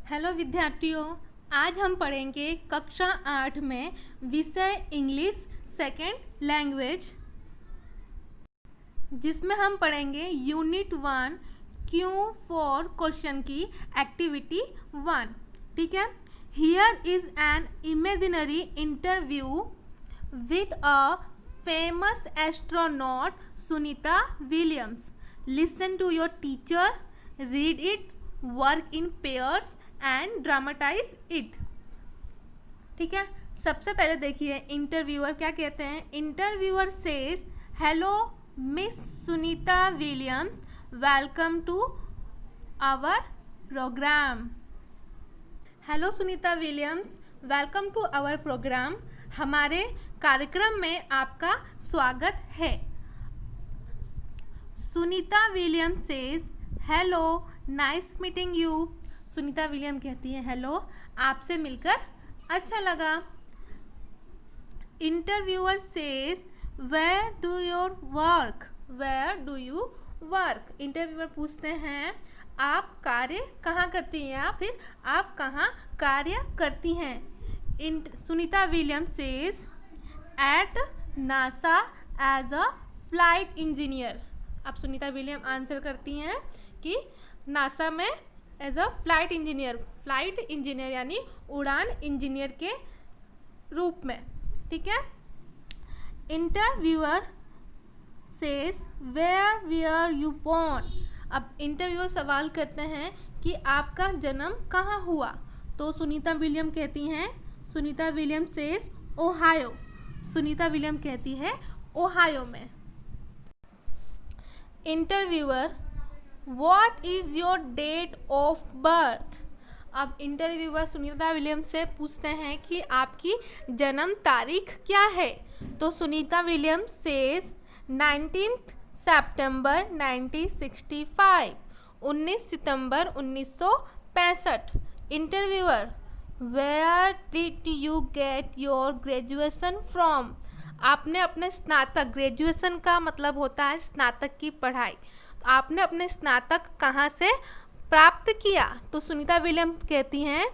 Hello विद्यार्थियों, आज हम पढ़ेंगे कक्षा 8 में विषय इंग्लिश सेकेंड लैंग्वेज, जिसमें हम पढ़ेंगे यूनिट 1 क्यों फॉर क्वेश्चन की एक्टिविटी 1। ठीक है। Here is an imaginary interview with a famous astronaut Sunita Williams. Listen to your teacher, read it, work in pairs and dramatise it. ठीक है। सबसे पहले देखिए इंटरव्यूअर क्या कहते हैं। Interviewer says, hello miss Sunita Williams, welcome to our programme. Hello Sunita Williams, welcome to our programme. हमारे कार्यक्रम में आपका स्वागत है। Sunita Williams says, hello nice meeting you. Sunita William कहती है, हेलो आपसे मिलकर अच्छा लगा। Interviewer says, where do your work, where do you work. Interviewer पूछते हैं आप कार्य कहाँ करती हैं या फिर आप कहाँ कार्य करती हैं। Sunita William says, at NASA as a flight engineer. अब सुनीता विलियम आंसर करती हैं कि नासा में एज अ फ्लाइट इंजीनियर यानी उड़ान इंजीनियर के रूप में। ठीक है। Interviewer says, where were you born. अब इंटरव्यूअर सवाल करते हैं कि आपका जन्म कहाँ हुआ। तो सुनीता विलियम कहती हैं, Sunita William says Ohio. Sunita William कहती है ओहायो में। Interviewer, what is your date of birth. अब इंटरव्यूअर सुनीता विलियम से पूछते हैं कि आपकी जन्म तारीख क्या है। तो सुनीता विलियम सेज 19 सितंबर 1965, 19 सितंबर 1965। Interviewer, where did you get your graduation from. आपने अपने स्नातक, ग्रेजुएशन का मतलब होता है स्नातक की पढ़ाई, तो आपने अपने स्नातक कहाँ से प्राप्त किया। तो सुनीता विलियम कहती हैं,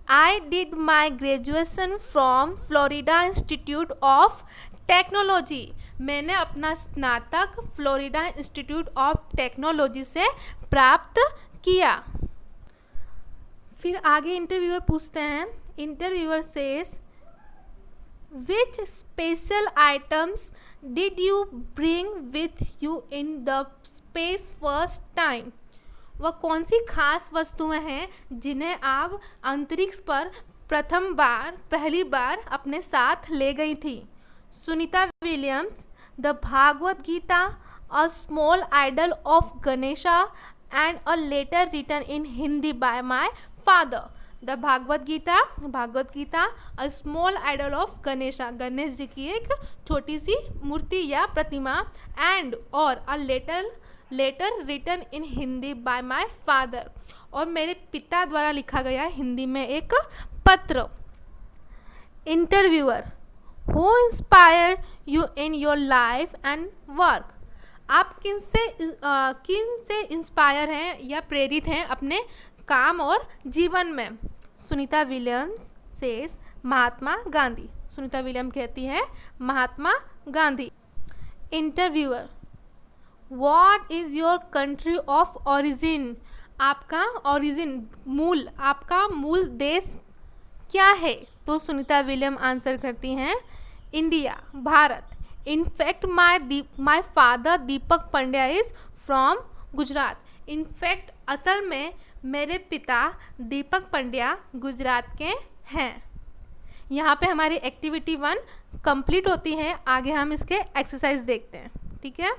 I did my graduation from Florida institute of technology. मैंने अपना स्नातक फ्लोरिडा इंस्टीट्यूट ऑफ टेक्नोलॉजी से प्राप्त किया। फिर आगे इंटरव्यूअर पूछते हैं। Interviewer says, which special items did you bring with you in the space first time. वह कौन सी खास वस्तुएं हैं जिन्हें आप अंतरिक्ष पर पहली बार अपने साथ ले गई थी। Sunita Williams, the Bhagavad Gita, a small idol of Ganesha and a letter written in Hindi by my father. The Bhagavad Gita, a small idol of Ganesha, Ganesh ji की एक छोटी सी मूर्ति या प्रतिमा, एंड और a letter written in Hindi by my father, और मेरे पिता द्वारा लिखा गया हिंदी में एक पत्र। Interviewer, who inspired you in your life and work. आप किन से इंस्पायर हैं या प्रेरित हैं अपने काम और जीवन में। Sunita Williams says, Mahatma Gandhi. Sunita William कहती हैं Mahatma Gandhi. Interviewer, what is your country of origin. आपका आपका मूल देश क्या है। तो सुनीता विलियम आंसर करती हैं India, Bharat. In fact my father Deepak Pandya is from Gujarat. In fact असल में मेरे पिता दीपक पंड्या गुजरात के हैं। यहाँ पे हमारी एक्टिविटी 1 कंप्लीट होती है। आगे हम इसके एक्सरसाइज देखते हैं। ठीक है।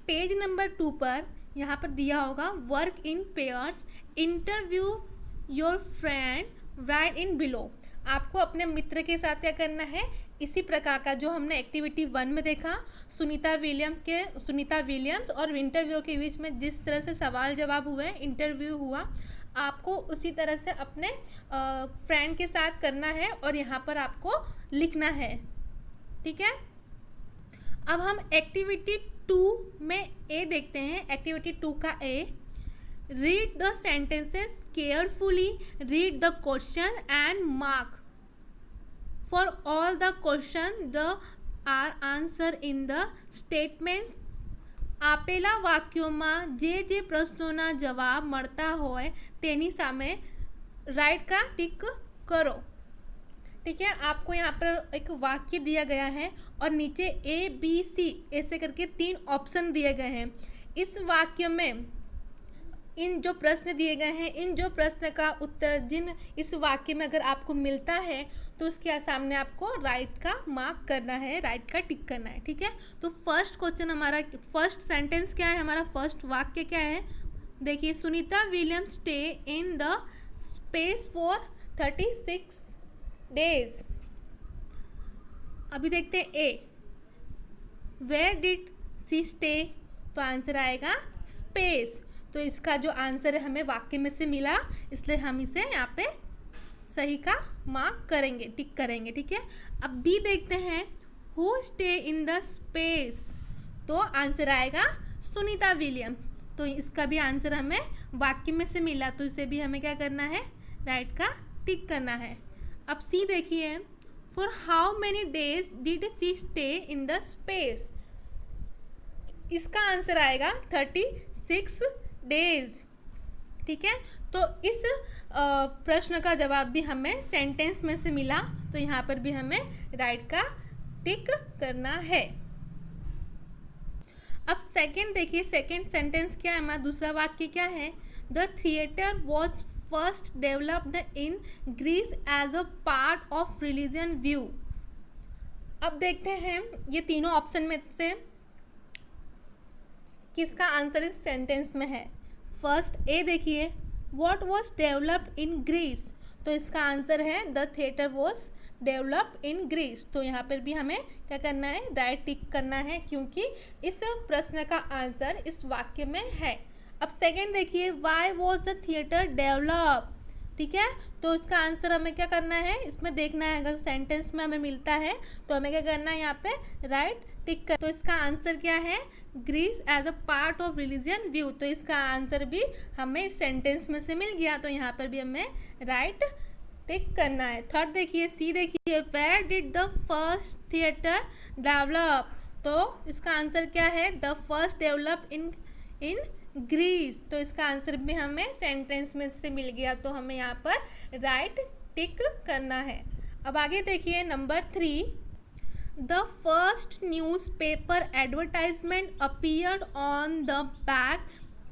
पेज नंबर 2 पर यहाँ पर दिया होगा work in pairs, interview your friend, right in below. आपको अपने मित्र के साथ क्या करना है, इसी प्रकार का जो हमने एक्टिविटी 1 में देखा, सुनीता विलियम्स और इंटरव्यू के बीच में जिस तरह से सवाल जवाब हुए, इंटरव्यू हुआ, आपको उसी तरह से अपने फ्रेंड के साथ करना है और यहाँ पर आपको लिखना है। ठीक है। अब हम एक्टिविटी 2 में ए देखते हैं। एक्टिविटी 2 का A, read the sentences carefully, read the question and mark for all the question the are answer in the statements. આપેલા વાક્યોમાં જે પ્રશ્નોના જવાબ મળતા હોય તેની સામે राइट का टिक करो. ठीक है, आपको यहाँ पर एक वाक्य दिया गया है और नीचे ABC ऐसे करके 3 ऑप्शन दिए गए हैं. इस वाक्य में इन जो प्रश्न दिए गए हैं, इन जो प्रश्न का उत्तर जिन इस वाक्य में अगर आपको मिलता है तो उसके सामने आपको राइट का मार्क करना है, राइट का टिक करना है. ठीक है, तो फर्स्ट क्वेश्चन हमारा, फर्स्ट सेंटेंस क्या है, हमारा फर्स्ट वाक्य क्या है. देखिए, Sunita Williams stay in the space for 36 days. अभी देखते हैं ए, वेयर डिड सी स्टे, तो आंसर आएगा स्पेस. तो इसका जो आंसर है हमें वाक्य में से मिला, इसलिए हम इसे यहाँ पे सही का मार्क करेंगे, टिक करेंगे. ठीक है, अब बी देखते हैं, who stay in the space, तो आंसर आएगा सुनीता विलियम. तो इसका भी आंसर हमें वाक्य में से मिला, तो इसे भी हमें क्या करना है, राइट का टिक करना है. अब सी देखिए, for how many days did she stay in the space, इसका आंसर आएगा 36 days. ठीक है, तो इस प्रश्न का जवाब भी हमें सेंटेंस में से मिला, तो यहाँ पर भी हमें राइट का टिक करना है. अब सेकंड देखिए, सेकंड सेंटेंस क्या है हमारा, दूसरा वाक्य क्या है, the theatre was first developed in Greece as a part of religion view. अब देखते हैं ये तीनों ऑप्शन में से किसका आंसर इस सेंटेंस में है. फर्स्ट ए देखिए, what was developed in Greece, तो इसका आंसर है the theatre was developed in Greece. तो यहाँ पर भी हमें क्या करना है, राइट टिक करना है, क्योंकि इस प्रश्न का आंसर इस वाक्य में है. अब सेकंड देखिए, why was the theatre develop. ठीक है, तो इसका आंसर हमें क्या करना है, इसमें देखना है, अगर सेंटेंस में हमें मिलता है तो हमें क्या करना है, यहाँ पे राइट टिक कर. तो इसका आंसर क्या है, Greece as a part of religion view. तो इसका आंसर भी हमें इस सेंटेंस में से मिल गया, तो यहाँ पर भी हमें राइट टिक करना है. थर्ड देखिए, सी देखिए, where did the first theatre develop, तो इसका आंसर क्या है, the first develop in Greece. तो इसका आंसर भी हमें सेंटेंस में से मिल गया, तो हमें यहाँ पर राइट टिक करना है. अब आगे देखिए, number 3, the first newspaper advertisement appeared on the back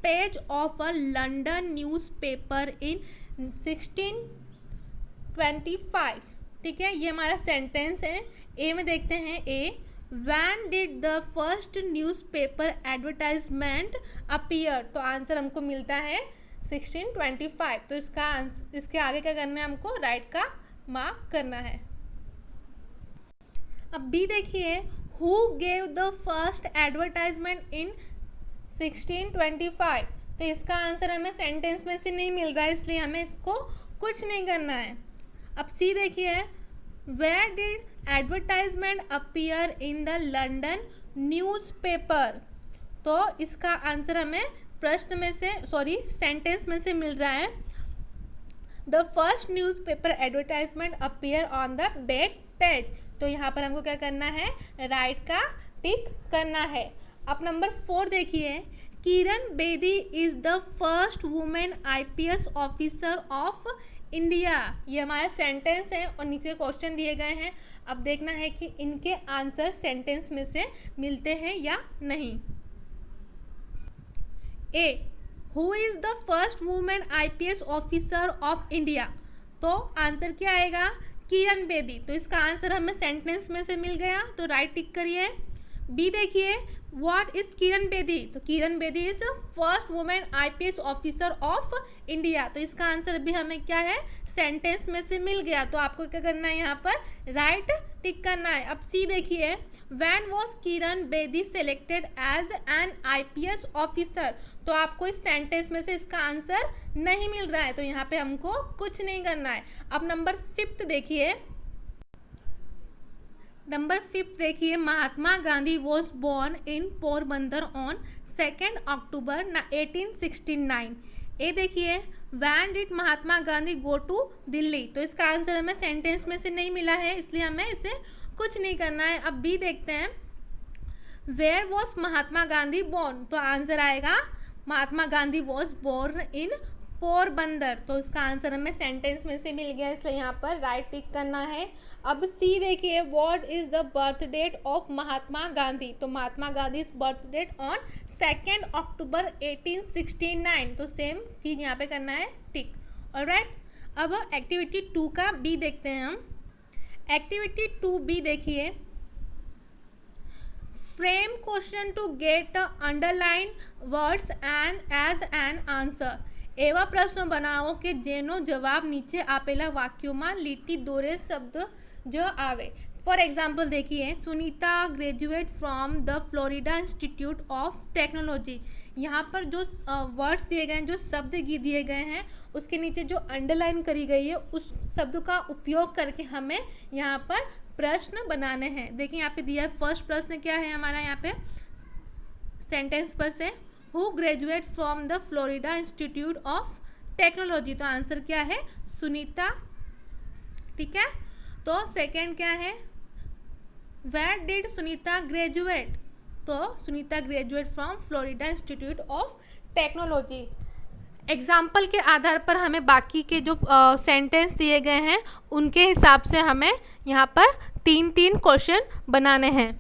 page of a London newspaper इन 1625. ठीक है, ये हमारा सेंटेंस है. ए में देखते हैं, ए, When did the first newspaper advertisement appear, तो आंसर हमको मिलता है 1625. तो इसके आगे क्या करना है, हमको राइट का मार्क करना है. अब बी देखिए, who gave the first advertisement in 1625, तो इसका आंसर हमें सेंटेंस में से नहीं मिल रहा है, इसलिए हमें इसको कुछ नहीं करना है. अब सी देखिए, where did advertisement appear in the London newspaper, तो इसका आंसर हमें प्रश्न में से, सॉरी, सेंटेंस में से मिल रहा है. The first newspaper advertisement appear on the back page, तो यहाँ पर हमको क्या करना है, राइट का टिक करना है. अब नंबर 4 देखिए, Kiran Bedi is the first women IPS officer of India. ये हमारा सेंटेंस है और नीचे क्वेश्चन दिए गए हैं. अब देखना है कि इनके आंसर सेंटेंस में से मिलते हैं या नहीं. A, who is the first women IPS officer of India, तो आंसर क्या आएगा, किरण बेदी. तो इसका आंसर हमें सेंटेंस में से मिल गया, तो राइट टिक करिए. बी देखिए, व्हाट इज किरण बेदी, तो Kiran Bedi is first women IPS officer of India. तो इसका आंसर भी हमें क्या है, सेंटेंस में से मिल गया, तो आपको क्या करना है, यहाँ पर राइट टिक करना है. अब सी देखिए, when was Kiran Bedi selected as an IPS officer, तो आपको इस सेंटेंस में से इसका आंसर नहीं मिल रहा है, तो यहाँ पे हमको कुछ नहीं करना है. अब नंबर 5 देखिए, Mahatma Gandhi was born in Porbandar on 2 October 1869. A देखिए, when did Mahatma Gandhi go to Delhi, तो इसका आंसर हमें सेंटेंस में से नहीं मिला है, इसलिए हमें इसे कुछ नहीं करना है। अब बी देखते हैं, where was Mahatma Gandhi born, तो आंसर आएगा Mahatma Gandhi was born in Porbandar, तो इसका आंसर हमें सेंटेंस में से मिल गया, इसलिए यहाँ पर राइट टिक करना है। अब सी देखिए, what is the birth date of Mahatma Gandhi, तो Mahatma Gandhi birth date on 2 October 1869, तो सेम चीज़ यहाँ पे करना है, टिक। ऑलराइट, अब एक्टिविटी 2 का बी देखते हैं हम। एक्टिविटी 2B देखिए, frame question to get underline words and as an answer, એવા પ્રશ્નો બનાવો કે જેનો જવાબ નીચે આપેલા વાક્યોમાં લીટી દોરે શબ્દ जो आवे। फॉर एग्जाम्पल देखिए, Sunita graduate from the Florida institute of technology, यहाँ पर जो वर्ड्स दिए गए हैं, जो शब्द दिए गए हैं, उसके नीचे जो अंडरलाइन करी गई है उस शब्द का उपयोग करके हमें यहाँ पर प्रश्न बनाने हैं। देखिए यहाँ पे दिया है, फर्स्ट प्रश्न क्या है हमारा यहाँ पे सेंटेंस पर से, who graduate from the Florida institute of technology, तो आंसर क्या है, सुनीता। ठीक है, तो सेकेंड क्या है, वेयर डिड सुनीता ग्रेजुएट, तो Sunita graduate from Florida institute of technology. Example के आधार पर हमें बाकी के जो सेंटेंस दिए गए हैं उनके हिसाब से हमें यहाँ पर 3-3 क्वेश्चन बनाने हैं।